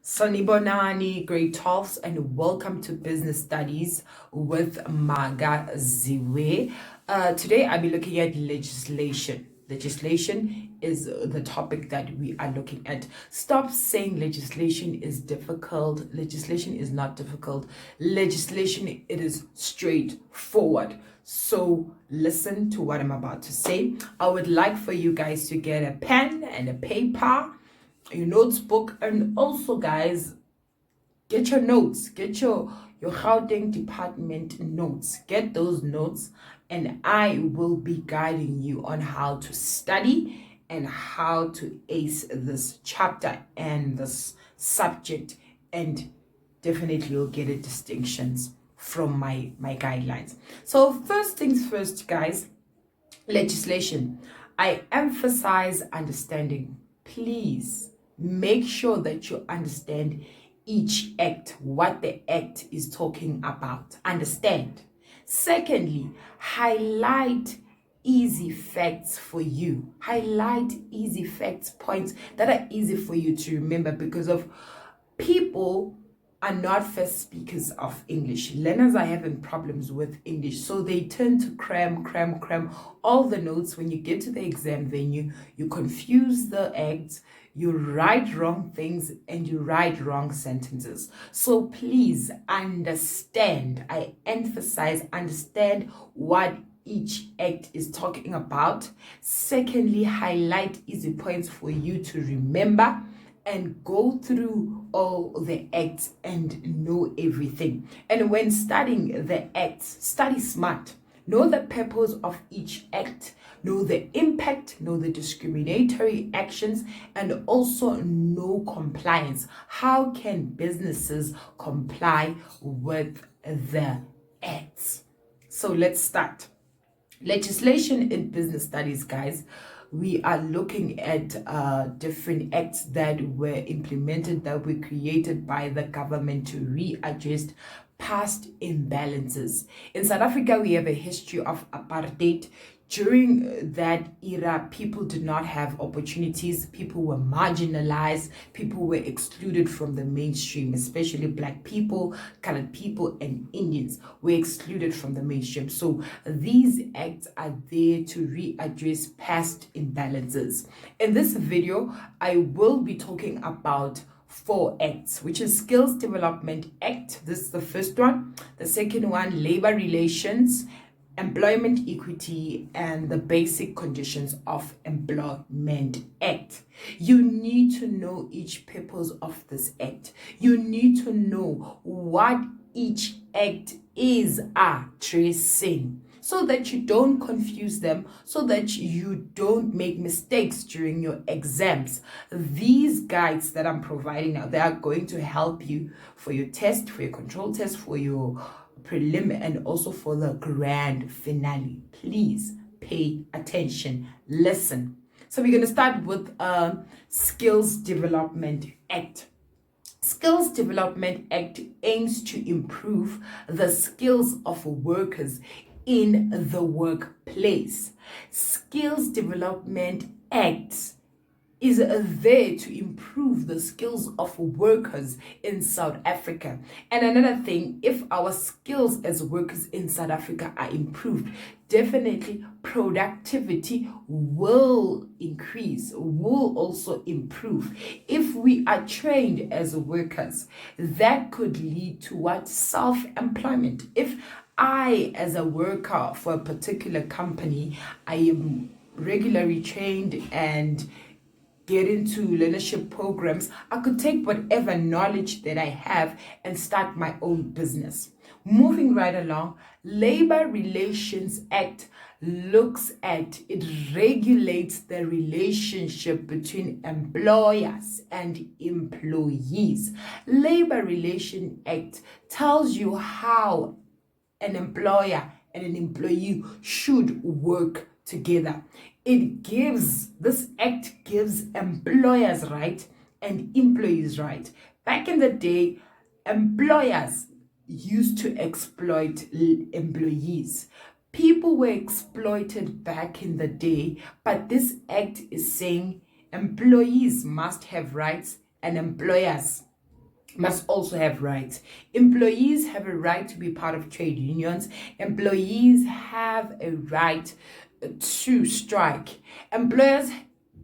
Sanibonani, grade 12s, and welcome to Business Studies with Maga Ziwe. Today I'll be looking at legislation. Legislation is the topic that we are looking at. Stop saying legislation is difficult. Legislation is not difficult. Legislation, it is straightforward. So listen to what I'm about to say. I would like for you guys to get a pen and a paper, your notebook, and also guys, get your notes, get your Gauteng department notes, get those notes, and I will be guiding you on how to study and how to ace this chapter and this subject, and definitely you'll get a distinctions from my guidelines. So first things first, guys, legislation. I emphasize understanding. Please make sure that you understand each act, what the act is talking about. Understand. Secondly, highlight easy facts for you. Highlight easy facts, points that are easy for you to remember, because of people are not first speakers of English. Learners are having problems with English, so they tend to cram all the notes. When you get to the exam venue, you confuse the acts, you write wrong things, and you write wrong sentences. So please understand. I emphasize understand what each act is talking about. Secondly, highlight easy points for you to remember and go through all the acts and know everything. And when studying the acts, study smart. Know the purpose of each act, know the impact, know the discriminatory actions, and also know compliance. How can businesses comply with the acts? So let's start. Legislation in business studies, guys. We are looking at different acts that were implemented, that were created by the government to readjust past imbalances. In South Africa, we have a history of apartheid. During that era, people did not have opportunities. People were marginalized. People were excluded from the mainstream, especially Black people, colored people, and Indians were excluded from the mainstream. So these acts are there to readdress past imbalances. In this video, I will be talking about 4 acts, which is Skills Development Act. This is the first one. The second one, Labor Relations, Employment Equity, and the Basic Conditions of Employment Act. You need to know each purpose of this act. You need to know what each act is addressing, so that you don't confuse them, so that you don't make mistakes during your exams. These guides that I'm providing now, they are going to help you for your test, for your control test, for your prelim, and also for the grand finale. Please pay attention, listen. So we're going to start with Skills Development Act. Skills Development Act aims to improve the skills of workers in the workplace. Skills Development Act is there to improve the skills of workers in South Africa. And another thing, if our skills as workers in South Africa are improved, definitely productivity will increase, will also improve. If we are trained as workers, that could lead to what? Self-employment. If I, as a worker for a particular company, I am regularly trained and get into leadership programs, I could take whatever knowledge that I have and start my own business. Moving right along, Labor Relations Act it regulates the relationship between employers and employees. Labor Relations Act tells you how an employer and an employee should work together. This act gives employers right and employees right. Back in the day, employers used to exploit employees. People were exploited back in the day, but this act is saying employees must have rights and employers must also have rights. Employees have a right to be part of trade unions. Employees have a right to strike. Employers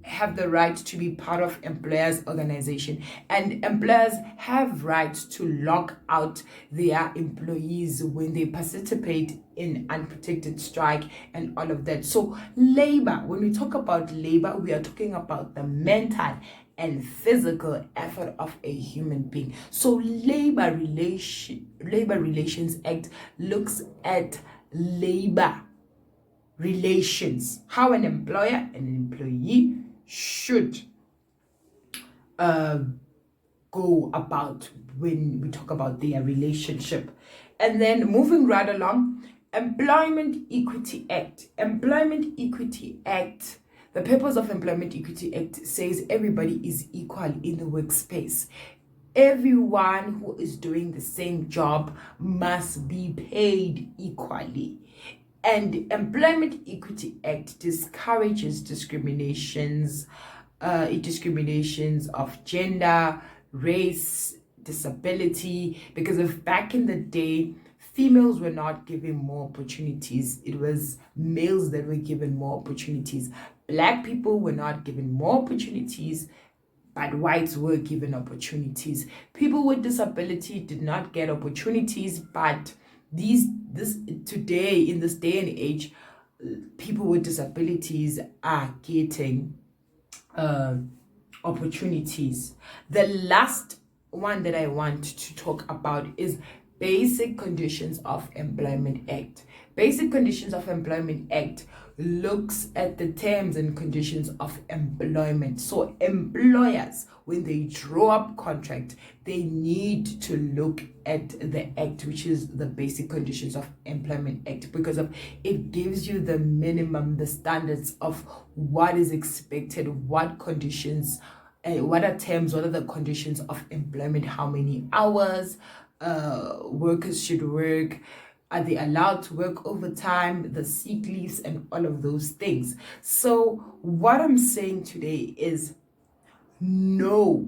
have the right to be part of employers organization, and employers have rights to lock out their employees when they participate in unprotected strike and all of that. So labor, when we talk about labor, we are talking about the mental and physical effort of a human being. So Labor Relations Act looks at labor relations, how an employer and an employee should go about when we talk about their relationship. And then moving right along, Employment Equity Act. The purpose of Employment Equity Act says everybody is equal in the workspace. Everyone who is doing the same job must be paid equally. And Employment Equity Act discourages discriminations of gender, race, disability, because if back in the day females were not given more opportunities, it was males that were given more opportunities. Black people were not given more opportunities, but whites were given opportunities. People with disability did not get opportunities, but today, in this day and age, people with disabilities are getting opportunities. The last one that I want to talk about is Basic Conditions of Employment Act. Basic Conditions of Employment Act looks at the terms and conditions of employment. So employers, when they draw up contract, they need to look at the act, which is the Basic Conditions of Employment Act, because of it gives you the minimum, the standards of what is expected, what conditions, what are the conditions of employment, how many hours workers should work, are they allowed to work overtime, the sick leaves, and all of those things. So what I'm saying today is know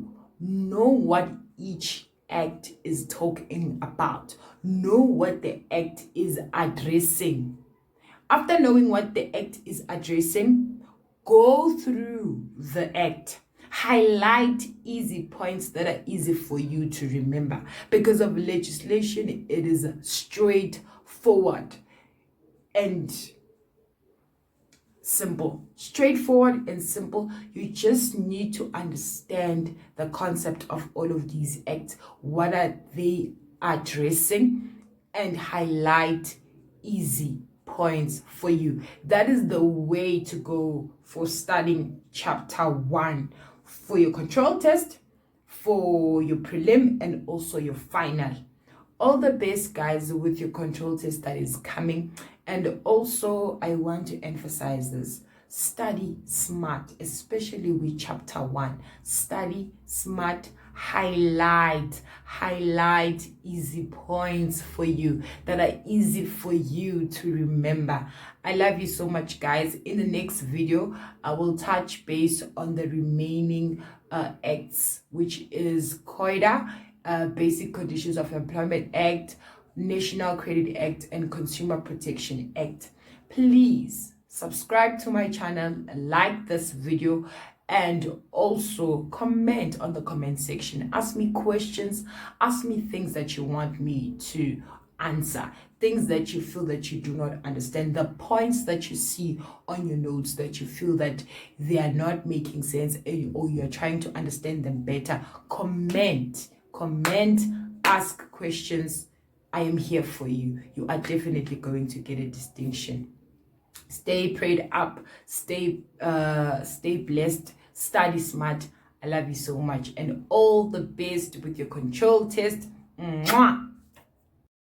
what each act is talking about. Know what the act is addressing. After knowing what the act is addressing, go through the act. Highlight easy points that are easy for you to remember. Because of legislation, it is straightforward and simple. Straightforward and simple. You just need to understand the concept of all of these acts. What are they addressing? And highlight easy points for you. That is the way to go for studying chapter 1 for your control test, for your prelim, and also your final. All the best, guys, with your control test that is coming. And also, I want to emphasize this: study smart, especially with chapter 1. Study smart. Highlight easy points for you that are easy for you to remember. I love you so much, guys. In the next video, I will touch base on the remaining acts, which is COIDA, Basic Conditions of Employment Act, National Credit Act, and Consumer Protection Act. Please subscribe to my channel, like this video, and also comment on the comment section. Ask me questions, ask me things that you want me to answer, things that you feel that you do not understand, the points that you see on your notes that you feel that they are not making sense, or you are trying to understand them better. Comment, ask questions. I am here for you. You are definitely going to get a distinction. Stay prayed up, stay blessed, study smart. I love you so much, and all the best with your control test. Mwah!